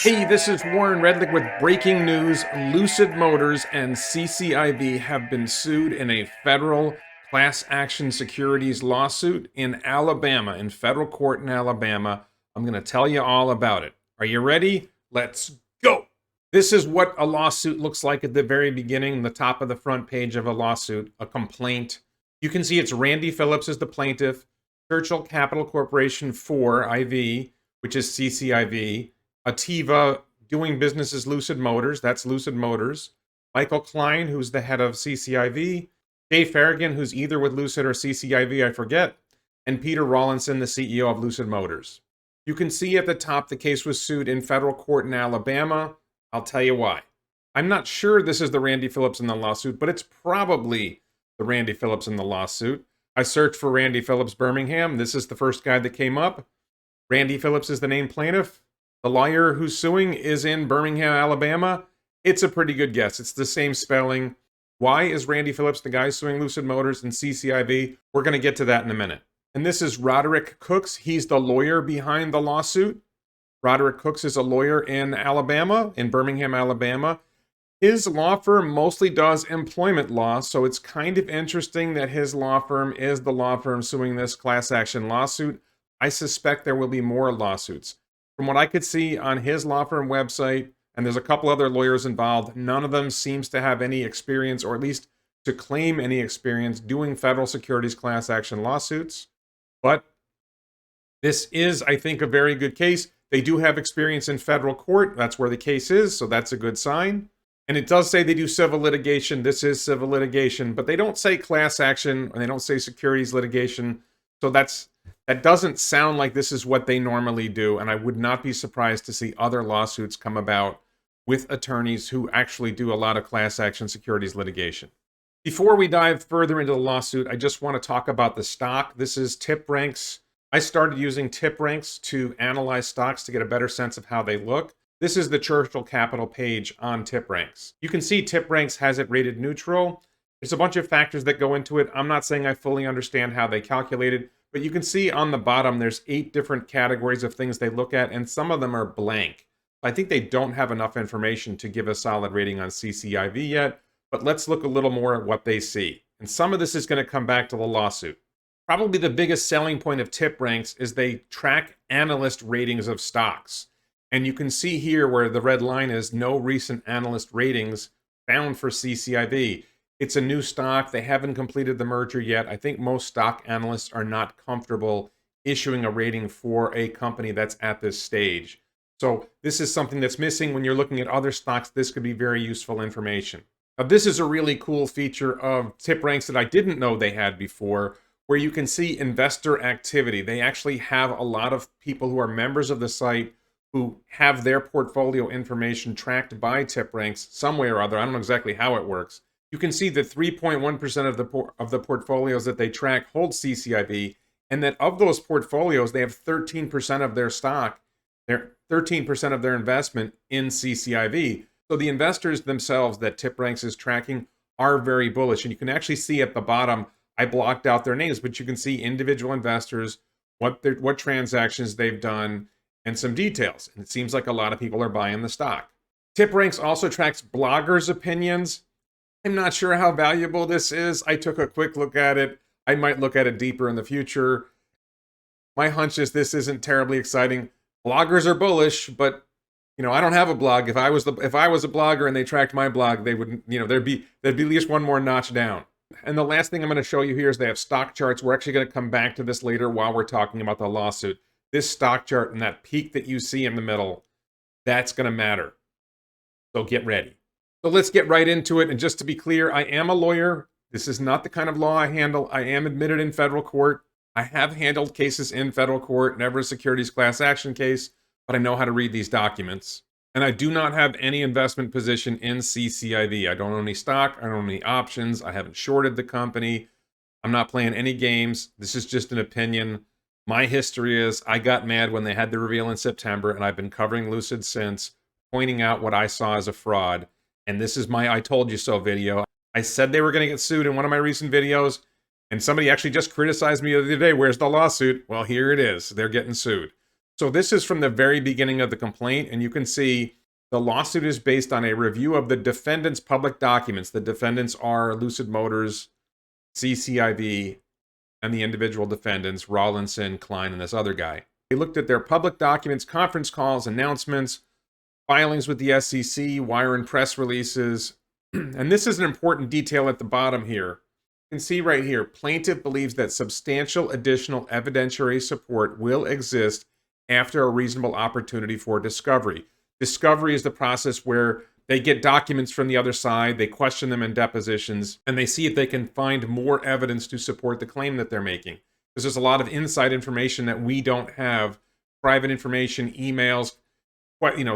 Hey, this is Warren Redlick with breaking news. Lucid Motors and CCIV have been sued in a federal class action securities lawsuit in Alabama, in federal court in Alabama. I'm going to tell you all about it. Are you ready? Let's go. This is what a lawsuit looks like at the very beginning, the top of the front page of a lawsuit, a complaint. You can see it's Randy Phillips is the plaintiff, Churchill Capital Corporation 4 IV, which is CCIV. Ativa doing business as Lucid Motors, that's Lucid Motors. Michael Klein, who's the head of CCIV. Dave Farragon, who's either with Lucid or CCIV, I forget. And Peter Rawlinson, the CEO of Lucid Motors. You can see at the top the case was sued in federal court in Alabama. I'll tell you why. I'm not sure this is the Randy Phillips in the lawsuit, but it's probably the Randy Phillips in the lawsuit. I searched for Randy Phillips Birmingham. This is the first guy that came up. Randy Phillips is the named plaintiff. The lawyer who's suing is in Birmingham, Alabama. It's a pretty good guess. It's the same spelling. Why is Randy Phillips the guy suing Lucid Motors and CCIV? We're going to get to that in a minute. And this is Roderick Cooks. He's the lawyer behind the lawsuit. Roderick Cooks is a lawyer in Alabama, in Birmingham, Alabama. His law firm mostly does employment law, so it's kind of interesting that his law firm is the law firm suing this class action lawsuit. I suspect there will be more lawsuits. From what I could see on his law firm website, and there's a couple other lawyers involved, none of them seems to have any experience, or at least to claim any experience, doing federal securities class action lawsuits. But this is, I think, a very good case. They do have experience in federal court. That's where the case is, so that's a good sign. And it does say they do civil litigation. This is civil litigation, but they don't say class action, and they don't say securities litigation. So that doesn't sound like this is what they normally do, and I would not be surprised to see other lawsuits come about with attorneys who actually do a lot of class action securities litigation. Before we dive further into the lawsuit, I just want to talk about the stock. This is TipRanks. I started using TipRanks to analyze stocks to get a better sense of how they look. This is the Churchill Capital page on TipRanks. You can see TipRanks has it rated neutral. There's a bunch of factors that go into it. I'm not saying I fully understand how they calculate it, but you can see on the bottom there's 8 different categories of things they look at, and some of them are blank. I think they don't have enough information to give a solid rating on CCIV yet, but let's look a little more at what they see. And some of this is going to come back to the lawsuit. Probably the biggest selling point of TipRanks is they track analyst ratings of stocks. And you can see here where the red line is no recent analyst ratings found for CCIV. It's a new stock. They haven't completed the merger yet. I think most stock analysts are not comfortable issuing a rating for a company that's at this stage. So this is something that's missing. When you're looking at other stocks, this could be very useful information. Now, this is a really cool feature of TipRanks that I didn't know they had before, where you can see investor activity. They actually have a lot of people who are members of the site who have their portfolio information tracked by TipRanks some way or other. I don't know exactly how it works. You can see that 3.1% of the portfolios that they track hold CCIV, and that of those portfolios, they have 13% of their stock, 13% of their investment in CCIV. So the investors themselves that TipRanks is tracking are very bullish. And you can actually see at the bottom, I blocked out their names, but you can see individual investors, what transactions they've done, and some details. And it seems like a lot of people are buying the stock. TipRanks also tracks bloggers' opinions. I'm not sure how valuable this is. I took a quick look at it. I might look at it deeper in the future. My hunch is this isn't terribly exciting. Bloggers are bullish, but I don't have a blog. If I was a blogger and they tracked my blog, they would, there'd be at least one more notch down. And the last thing I'm going to show you here is they have stock charts. We're actually going to come back to this later while we're talking about the lawsuit. This stock chart and that peak that you see in the middle, that's going to matter. So get ready. So let's get right into it. And just to be clear, I am a lawyer. This is not the kind of law I handle. I am admitted in federal court. I have handled cases in federal court, never a securities class action case, but I know how to read these documents. And I do not have any investment position in CCIV. I don't own any stock. I don't own any options. I haven't shorted the company. I'm not playing any games. This is just an opinion. My history is I got mad when they had the reveal in September, and I've been covering Lucid since, pointing out what I saw as a fraud. And this is my I told you so video. I said they were going to get sued in one of my recent videos, and somebody actually just criticized me the other day. Where's the lawsuit? Well, here it is. They're getting sued. So this is from the very beginning of the complaint, and you can see the lawsuit is based on a review of the defendant's public documents. The defendants are Lucid Motors, CCIV, and the individual defendants, Rawlinson, Klein, and this other guy. They looked at their public documents, conference calls, announcements, filings with the SEC, wire and press releases. And this is an important detail at the bottom here. You can see right here, plaintiff believes that substantial additional evidentiary support will exist after a reasonable opportunity for discovery. Discovery is the process where they get documents from the other side, they question them in depositions, and they see if they can find more evidence to support the claim that they're making. Because there's a lot of inside information that we don't have, private information, emails,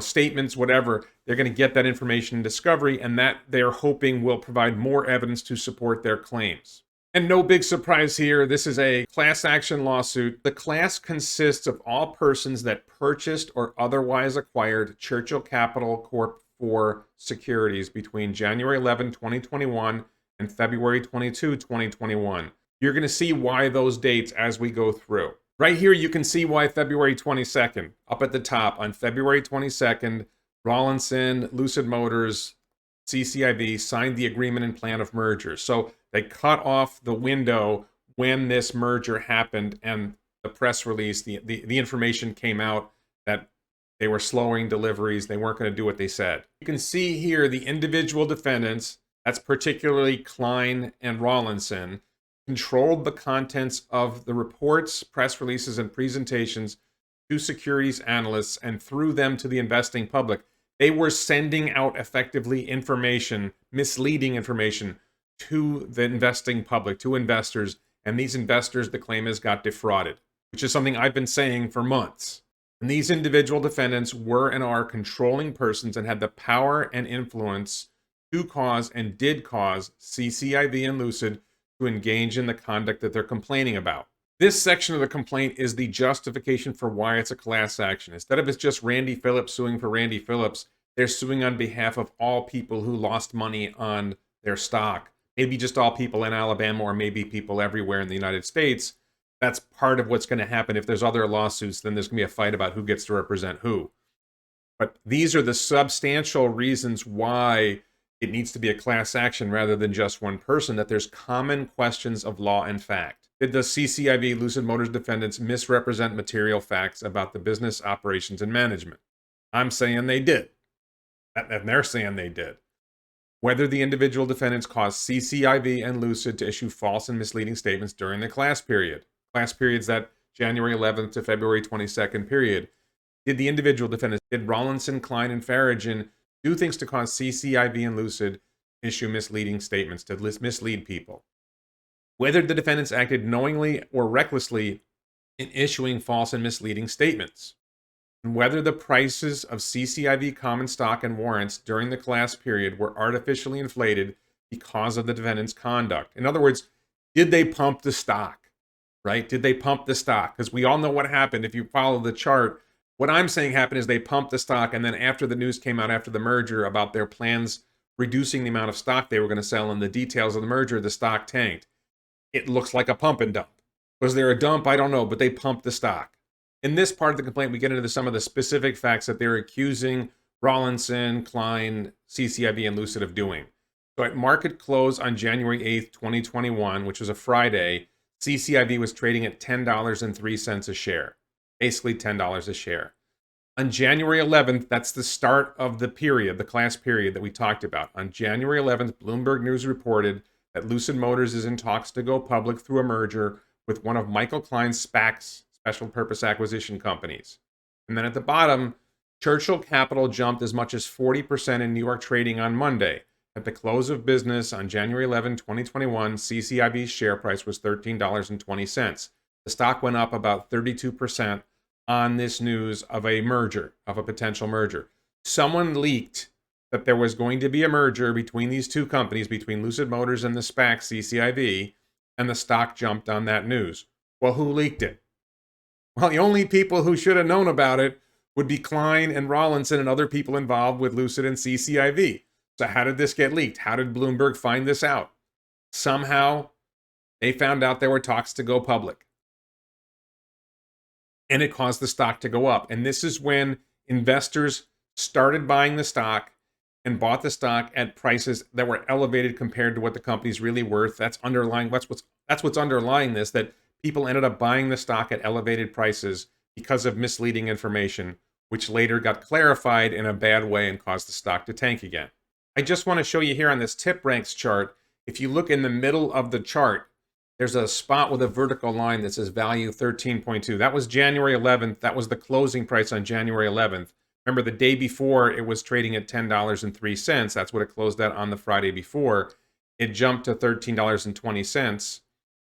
statements, whatever. They're going to get that information in discovery, and that they're hoping will provide more evidence to support their claims. And no big surprise here, this is a class action lawsuit. The class consists of all persons that purchased or otherwise acquired Churchill Capital Corp. For securities between January 11, 2021 and February 22, 2021. You're going to see why those dates as we go through. Right here, you can see why February 22nd. Up at the top, on February 22nd, Rawlinson, Lucid Motors, CCIV signed the agreement and plan of merger. So they cut off the window when this merger happened, and the press release, the information came out that they were slowing deliveries. They weren't going to do what they said. You can see here the individual defendants, that's particularly Klein and Rawlinson, controlled the contents of the reports, press releases, and presentations to securities analysts and through them to the investing public. They were sending out effectively information, misleading information to the investing public, to investors, and these investors, the claim is, got defrauded, which is something I've been saying for months. And these individual defendants were and are controlling persons and had the power and influence to cause and did cause CCIV and Lucid to engage in the conduct that they're complaining about. This section of the complaint is the justification for why it's a class action. Instead of it's just Randy Phillips suing for Randy Phillips, they're suing on behalf of all people who lost money on their stock. Maybe just all people in Alabama, or maybe people everywhere in the United States. That's part of what's going to happen. If there's other lawsuits, then there's going to be a fight about who gets to represent who. But these are the substantial reasons why it needs to be a class action rather than just one person, that there's common questions of law and fact. Did the CCIV Lucid Motors defendants misrepresent material facts about the business operations and management? I'm saying they did. And they're saying they did. Whether the individual defendants caused CCIV and Lucid to issue false and misleading statements during the class period. Class periods that January 11th to February 22nd period. Did the individual defendants, did Rawlinson, Klein, and Farragon do things to cause CCIV and Lucid issue misleading statements to mislead people? Whether the defendants acted knowingly or recklessly in issuing false and misleading statements. And whether the prices of CCIV common stock and warrants during the class period were artificially inflated because of the defendants' conduct. In other words, did they pump the stock? Right? Did they pump the stock? Because we all know what happened. If you follow the chart, what I'm saying happened is they pumped the stock, and then after the news came out after the merger about their plans reducing the amount of stock they were going to sell and the details of the merger, the stock tanked. It looks like a pump and dump. Was there a dump? I don't know, but they pumped the stock. In this part of the complaint, we get into some of the specific facts that they're accusing Rawlinson, Klein, CCIV, and Lucid of doing. So at market close on January 8th, 2021, which was a Friday, CCIV was trading at $10.03 a share, basically $10 a share. On January 11th, that's the start of the period, the class period that we talked about. On January 11th, Bloomberg News reported that Lucid Motors is in talks to go public through a merger with one of Michael Klein's SPACs, special purpose acquisition companies. And then at the bottom, Churchill Capital jumped as much as 40% in New York trading on Monday. At the close of business on January 11, 2021, CCIV's share price was $13.20. The stock went up about 32% on this news of a merger, of a potential merger. Someone leaked that there was going to be a merger between these two companies, between Lucid Motors and the SPAC CCIV, and the stock jumped on that news. Well, who leaked it? Well, the only people who should have known about it would be Klein and Rawlinson and other people involved with Lucid and CCIV. So how did this get leaked? How did Bloomberg find this out? Somehow, they found out there were talks to go public. and it caused the stock to go up. And this is when investors started buying the stock and bought the stock at prices that were elevated compared to what the company's really worth. That's what's underlying this, that people ended up buying the stock at elevated prices because of misleading information, which later got clarified in a bad way and caused the stock to tank again. I just want to show you here on this tip ranks chart, if you look in the middle of the chart, there's a spot with a vertical line that says value 13.2. That was January 11th. That was the closing price on January 11th. Remember, the day before, it was trading at $10.03. That's what it closed at on the Friday before. It jumped to $13.20.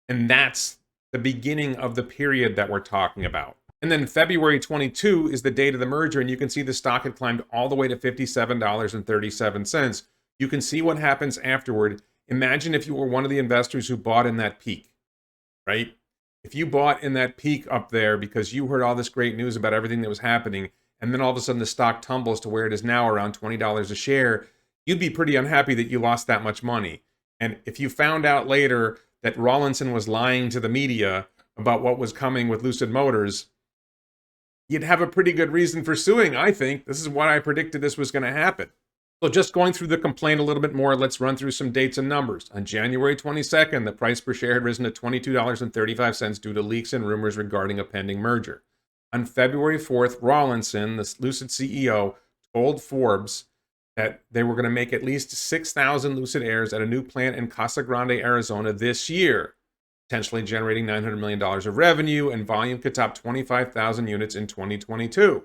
And that's the beginning of the period that we're talking about. And then February 22 is the date of the merger, and you can see the stock had climbed all the way to $57.37. You can see what happens afterward. Imagine if you were one of the investors who bought in that peak, right? If you bought in that peak up there because you heard all this great news about everything that was happening, and then all of a sudden the stock tumbles to where it is now, around $20 a share, you'd be pretty unhappy that you lost that much money. And if you found out later that Rawlinson was lying to the media about what was coming with Lucid Motors, you'd have a pretty good reason for suing, I think. This is why I predicted this was going to happen. So just going through the complaint a little bit more, let's run through some dates and numbers. On January 22nd, the price per share had risen to $22.35 due to leaks and rumors regarding a pending merger. On February 4th, Rawlinson, the Lucid CEO, told Forbes that they were going to make at least 6,000 Lucid Airs at a new plant in Casa Grande, Arizona this year, potentially generating $900 million of revenue, and volume could top 25,000 units in 2022.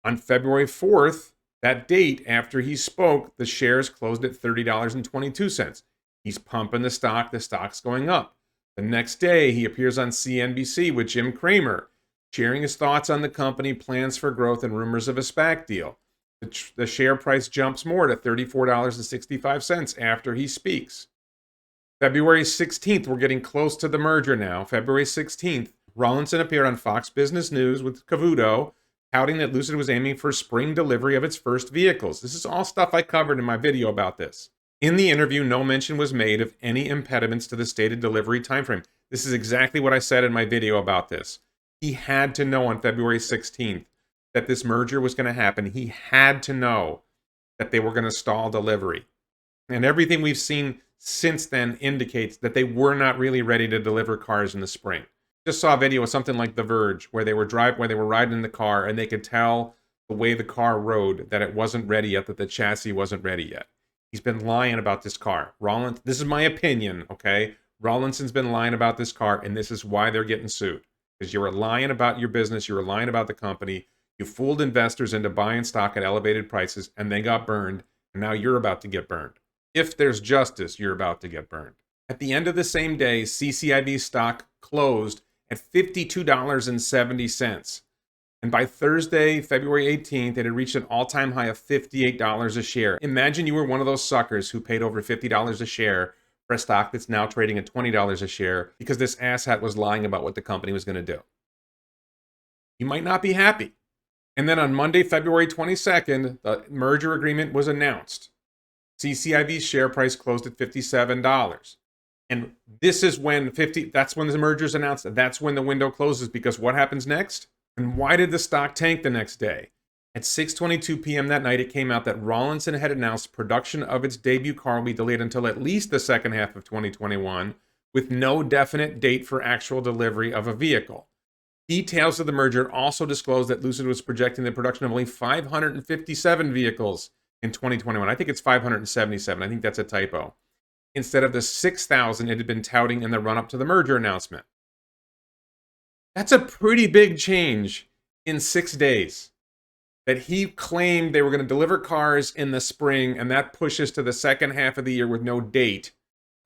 On February 4th, that date, after he spoke, the shares closed at $30.22. He's pumping the stock's going up. The next day, he appears on CNBC with Jim Cramer, sharing his thoughts on the company, plans for growth, and rumors of a SPAC deal. The share price jumps more to $34.65 after he speaks. February 16th, we're getting close to the merger now. February 16th, Rawlinson appeared on Fox Business News with Cavuto, touting that Lucid was aiming for spring delivery of its first vehicles. This is all stuff I covered in my video about this. In the interview, no mention was made of any impediments to the stated delivery timeframe. This is exactly what I said in my video about this. He had to know on February 16th that this merger was going to happen. He had to know that they were going to stall delivery. And everything we've seen since then indicates that they were not really ready to deliver cars in the spring. Just saw a video of something like The Verge, where they were riding in the car, and they could tell the way the car rode that it wasn't ready yet, that the chassis wasn't ready yet. He's been lying about this car. This is my opinion, okay? Rawlinson's been lying about this car, and this is why they're getting sued. Because you were lying about your business, you were lying about the company, you fooled investors into buying stock at elevated prices, and they got burned, and now you're about to get burned. If there's justice, you're about to get burned. At the end of the same day, CCIV stock closed at $52.70. And by Thursday, February 18th, it had reached an all-time high of $58 a share. Imagine you were one of those suckers who paid over $50 a share for a stock that's now trading at $20 a share because this asshat was lying about what the company was going to do. You might not be happy. And then on Monday, February 22nd, the merger agreement was announced. CCIV's share price closed at $57. And this is when that's when the merger is announced. That's when the window closes, because what happens next? And why did the stock tank the next day? At 6:22 p.m. that night, it came out that Rawlinson had announced production of its debut car will be delayed until at least the second half of 2021, with no definite date for actual delivery of a vehicle. Details of the merger also disclosed that Lucid was projecting the production of only 557 vehicles in 2021. I think it's 577. I think that's a typo, instead of the 6,000 it had been touting in the run-up to the merger announcement. That's a pretty big change in 6 days. That he claimed they were going to deliver cars in the spring, and that pushes to the second half of the year with no date,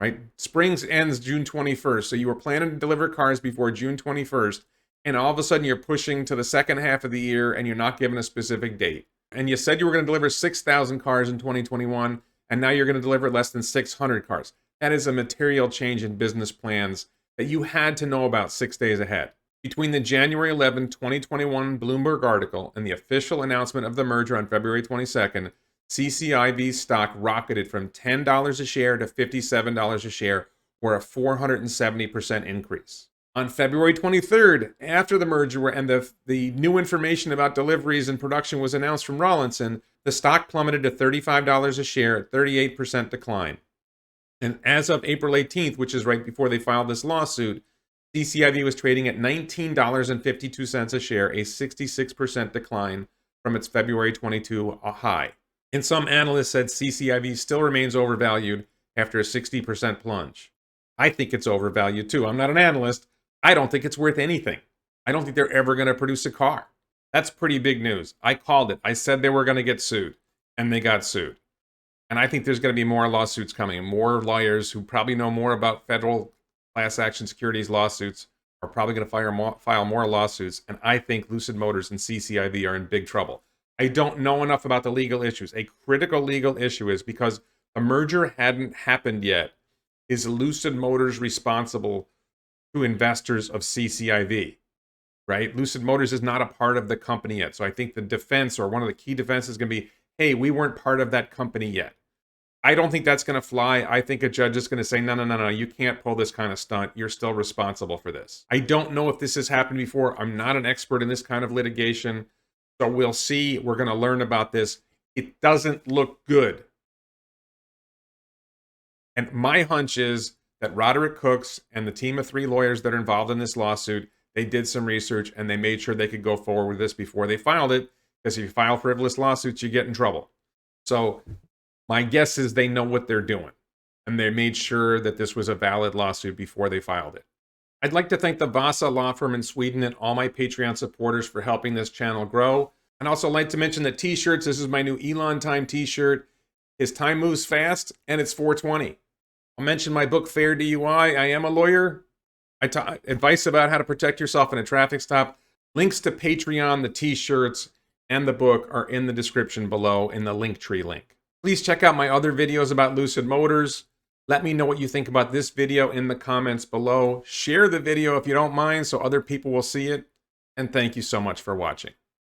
right? Springs ends June 21st, so you were planning to deliver cars before June 21st, and all of a sudden you're pushing to the second half of the year, and you're not given a specific date. And you said you were going to deliver 6,000 cars in 2021, and now you're going to deliver less than 600 cars. That is a material change in business plans that you had to know about 6 days ahead. Between the January 11, 2021 Bloomberg article and the official announcement of the merger on February 22nd, CCIV's stock rocketed from $10 a share to $57 a share, or a 470% increase. On February 23rd, after the merger and the new information about deliveries and production was announced from Rawlinson, the stock plummeted to $35 a share at 38% decline. And as of April 18th, which is right before they filed this lawsuit, CCIV was trading at $19.52 a share, a 66% decline from its February 22 high. And some analysts said CCIV still remains overvalued after a 60% plunge. I think it's overvalued too. I'm not an analyst. I don't think it's worth anything. I don't think they're ever going to produce a car. That's pretty big news. I called it. I said they were going to get sued, and they got sued. And I think there's going to be more lawsuits coming. More lawyers who probably know more about federal class action securities lawsuits are probably going to file more lawsuits. And I think Lucid Motors and CCIV are in big trouble. I don't know enough about the legal issues. A critical legal issue is because the merger hadn't happened yet. Is Lucid Motors responsible to investors of CCIV? Right? Lucid Motors is not a part of the company yet. So I think the defense, or one of the key defenses, is going to be, hey, we weren't part of that company yet. I don't think that's going to fly. I think a judge is going to say, no, you can't pull this kind of stunt. You're still responsible for this. I don't know if this has happened before. I'm not an expert in this kind of litigation. So we'll see. We're going to learn about this. It doesn't look good. And my hunch is that Roderick Cooks and the team of 3 lawyers that are involved in this lawsuit, they did some research and they made sure they could go forward with this before they filed it. Because if you file frivolous lawsuits, you get in trouble. So my guess is they know what they're doing. And they made sure that this was a valid lawsuit before they filed it. I'd like to thank the Vasa law firm in Sweden and all my Patreon supporters for helping this channel grow. And also like to mention the t-shirts. This is my new Elon Time t-shirt. His time moves fast and it's 420. I'll mention my book, Fair DUI. I am a lawyer. Advice about how to protect yourself in a traffic stop. Links to Patreon, the t-shirts, and the book are in the description below in the Linktree link. Please check out my other videos about Lucid Motors. Let me know what you think about this video in the comments below. Share the video if you don't mind so other people will see it. And thank you so much for watching.